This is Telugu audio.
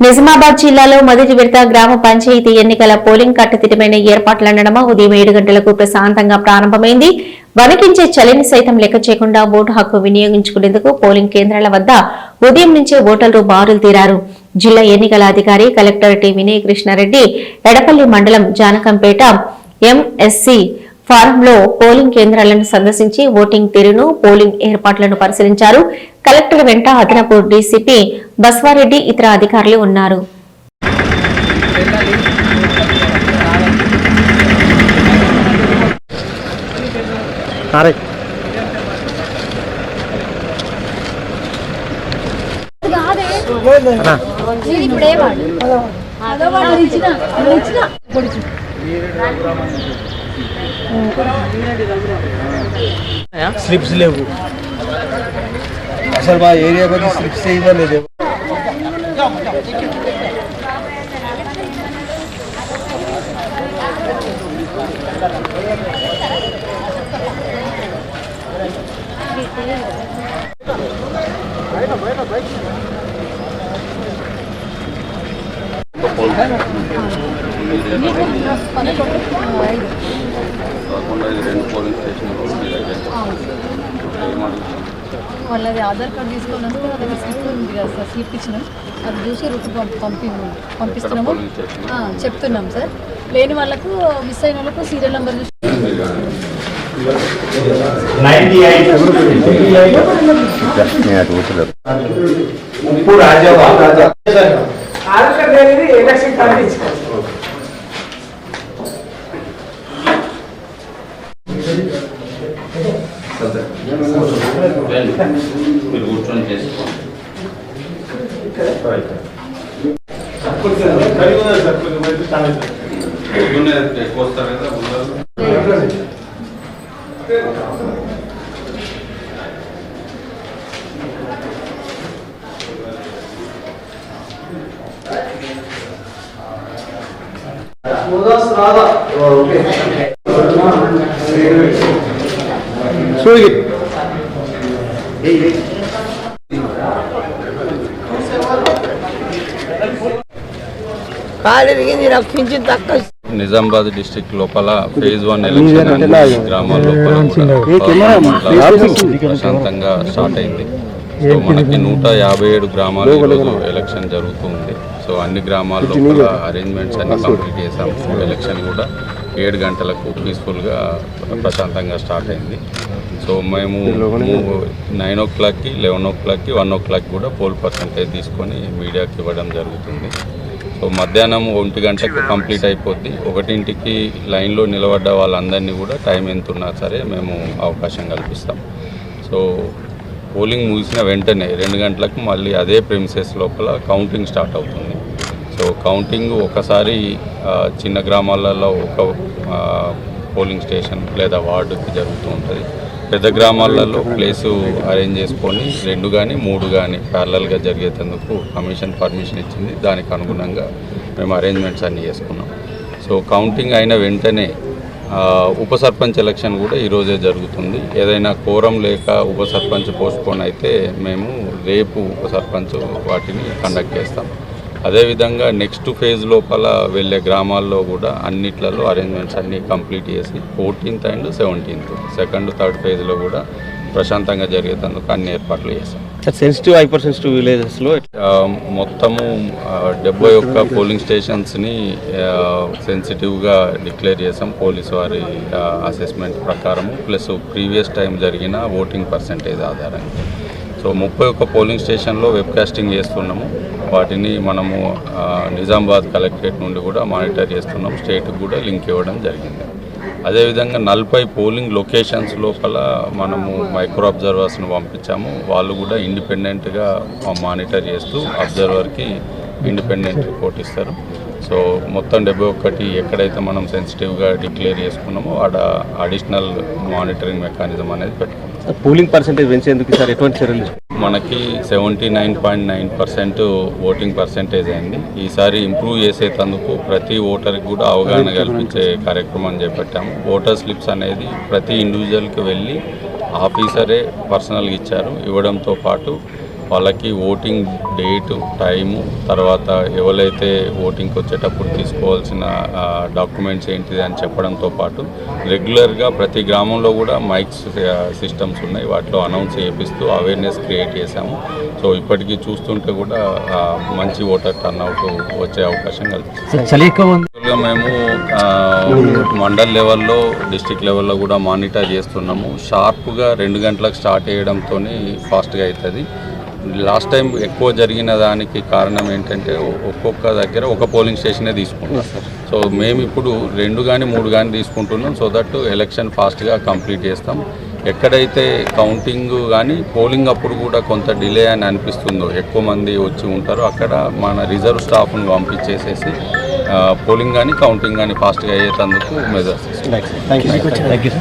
నిజామాబాద్ జిల్లాలో మొదటి విడత గ్రామ పంచాయతీ ఎన్నికల పోలింగ్ కట్టుదిట్టమైన ఏర్పాట్ల నడుమ ఉదయం 7 గంటలకు ప్రశాంతంగా ప్రారంభమైంది. వణికించే చలిని సైతం లెక్క చేయకుండా ఓటు హక్కు వినియోగించుకునేందుకు పోలింగ్ కేంద్రాల వద్ద ఉదయం నుంచే ఓటర్లు బారులు తీరారు. జిల్లా ఎన్నికల అధికారి కలెక్టర్ టి వినయ్ కృష్ణారెడ్డి ఎడపల్లి మండలం జానకంపేట ఎంఎస్సి ఫారంలో పోలింగ్ కేంద్రాలను సందర్శించి ఓటింగ్ తీరును, పోలింగ్ ఏర్పాట్లను పరిశీలించారు. కలెక్టర్ వెంట అదనపు డీసీపీ బస్వారెడ్డి ఇతర అధికారులు ఉన్నారు. స్లిప్స్ లేవు అసలు మా ఏరియా కొంచెం స్లిప్స్ ఇవ్వలేదు. వాళ్ళది ఆధార్ కార్డు తీసుకోవాలంటే వాళ్ళ దగ్గర స్లిప్ ఉంది కదా సార్, స్లిప్ ఇచ్చినాం, అది చూసి రూట్ పంపిస్తున్నాము చెప్తున్నాం సార్. లేని వాళ్ళకు మిస్ అయిన వాళ్ళకు సీరియల్ నెంబర్ చూసి మీరు కూర్చొని చేసుకోండి. ఎక్కువ వస్తారు కదా నిజామాబాద్ డిస్ట్రిక్ట్ లోపల ఫేజ్ 1 ఎలక్షన్ గ్రామాల లోపల ప్రశాంతంగా స్టార్ట్ అయింది. సో మనకి 157 గ్రామాలు ఈరోజు ఎలక్షన్ జరుగుతుంది. సో అన్ని గ్రామాల లోపల అరేంజ్మెంట్స్ అన్ని కంప్లీట్ చేసాము. ఎలక్షన్ కూడా 7 గంటలకు పీస్ఫుల్గా ప్రశాంతంగా స్టార్ట్ అయింది. సో మేము 9 o'clockకి 11 o'clockకి 1 o'clock కూడా పోల్ పర్సంటేజ్ తీసుకొని మీడియాకి ఇవ్వడం జరుగుతుంది. సో మధ్యాహ్నం 1 గంటకు కంప్లీట్ అయిపోద్ది. 1ంటికి లైన్లో నిలబడ్డ వాళ్ళందరినీ కూడా టైం ఎంత ఉన్నా సరే మేము అవకాశం కల్పిస్తాం. సో పోలింగ్ ముగిసిన వెంటనే 2 గంటలకు మళ్ళీ అదే ప్రిమిసెస్ లోపల కౌంటింగ్ స్టార్ట్ అవుతుంది. సో కౌంటింగ్ ఒకసారి చిన్న గ్రామాలలో ఒక పోలింగ్ స్టేషన్ లేదా వార్డుకి జరుగుతూ ఉంటుంది. పెద్ద గ్రామాలలో ప్లేసు అరేంజ్ చేసుకొని 2 కానీ 3 కానీ ప్యారలల్గా జరిగేందుకు కమిషన్ పర్మిషన్ ఇచ్చింది. దానికి అనుగుణంగా మేము అరేంజ్మెంట్స్ అన్నీ చేసుకున్నాం. సో కౌంటింగ్ అయిన వెంటనే ఉప సర్పంచ్ ఎలక్షన్ కూడా ఈరోజే జరుగుతుంది. ఏదైనా కోరం లేక ఉప సర్పంచ్ పోస్ట్పోన్ అయితే మేము రేపు ఉప సర్పంచ్ వాటిని కండక్ట్ చేస్తాం. అదేవిధంగా నెక్స్ట్ ఫేజ్ లోపల వెళ్ళే గ్రామాల్లో కూడా అన్నిట్లలో అరేంజ్మెంట్స్ అన్నీ కంప్లీట్ చేసి 14th and 17th 2nd, 3rd ఫేజ్లో కూడా ప్రశాంతంగా జరిగేందుకు అన్ని ఏర్పాట్లు చేస్తాం. సెన్సిటివ్ హైపర్ సెన్సిటివ్ విలేజెస్లో మొత్తము 71 పోలింగ్ స్టేషన్స్ని సెన్సిటివ్గా డిక్లేర్ చేసాం పోలీసు వారి అసెస్మెంట్ ప్రకారము, ప్లస్ ప్రీవియస్ టైం జరిగిన ఓటింగ్ పర్సంటేజ్ ఆధారంగా. సో 31 పోలింగ్ స్టేషన్లో వెబ్కాస్టింగ్ చేస్తున్నాము. వాటిని మనము నిజామాబాద్ కలెక్టరేట్ నుండి కూడా మానిటర్ చేస్తున్నాం. స్టేట్కి కూడా లింక్ ఇవ్వడం జరిగింది. అదేవిధంగా 40 పోలింగ్ లొకేషన్స్ లోపల మనము మైక్రో అబ్జర్వర్స్ను పంపించాము. వాళ్ళు కూడా ఇండిపెండెంట్గా మానిటర్ చేస్తూ అబ్జర్వర్కి ఇండిపెండెంట్ రిపోర్ట్ ఇస్తారు. సో మొత్తం 71 ఎక్కడైతే మనం సెన్సిటివ్గా డిక్లేర్ చేసుకున్నామో ఆడ అడిషనల్ మానిటరింగ్ మెకానిజం అనేది పెట్టుకున్నాం. పోలింగ్ పర్సెంటేజ్ పెంచేందుకు సార్ ఎటువంటి చర్యలు? మనకి 79.9% ఓటింగ్ పర్సెంటేజ్ అయింది. ఈసారి ఇంప్రూవ్ చేసేందుకు ప్రతి ఓటర్కి కూడా అవగాహన కల్పించే కార్యక్రమం చేపట్టాము. ఓటర్ స్లిప్స్ అనేది ప్రతి ఇండివిజువల్కి వెళ్ళి ఆఫీసరే పర్సనల్గా ఇచ్చారు. ఇవ్వడంతో పాటు వాళ్ళకి ఓటింగ్ డేటు, టైము, తర్వాత ఎవరైతే ఓటింగ్కి వచ్చేటప్పుడు తీసుకోవాల్సిన డాక్యుమెంట్స్ ఏంటిది అని చెప్పడంతో పాటు రెగ్యులర్గా ప్రతి గ్రామంలో కూడా మైక్స్ సిస్టమ్స్ ఉన్నాయి, వాటిలో అనౌన్స్ చేపిస్తూ అవేర్నెస్ క్రియేట్ చేశాము. సో ఇప్పటికీ చూస్తుంటే కూడా మంచి ఓటర్ టర్న్అవుట్ వచ్చే అవకాశం కల్పిస్తుంది. మేము మండల్ లెవెల్లో, డిస్ట్రిక్ట్ లెవెల్లో కూడా మానిటర్ చేస్తున్నాము. షార్ప్గా 2 గంటలకు స్టార్ట్ చేయడంతో ఫాస్ట్గా అవుతుంది. లాస్ట్ టైం ఎక్కువ జరిగిన దానికి కారణం ఏంటంటే ఒక్కొక్క దగ్గర ఒక పోలింగ్ స్టేషనే తీసుకుంటాం. సో మేము ఇప్పుడు 2 కానీ 3 కానీ తీసుకుంటున్నాం, సో దట్ ఎలక్షన్ ఫాస్ట్గా కంప్లీట్ చేస్తాం. ఎక్కడైతే కౌంటింగ్ కానీ పోలింగ్ అప్పుడు కూడా కొంత డిలే అని అనిపిస్తుందో, ఎక్కువ మంది వచ్చి ఉంటారో, అక్కడ మన రిజర్వ్ స్టాఫ్ను పంపించేసేసి పోలింగ్ కానీ కౌంటింగ్ కానీ ఫాస్ట్గా అయ్యేటందుకు మెజర్స్. Thank you.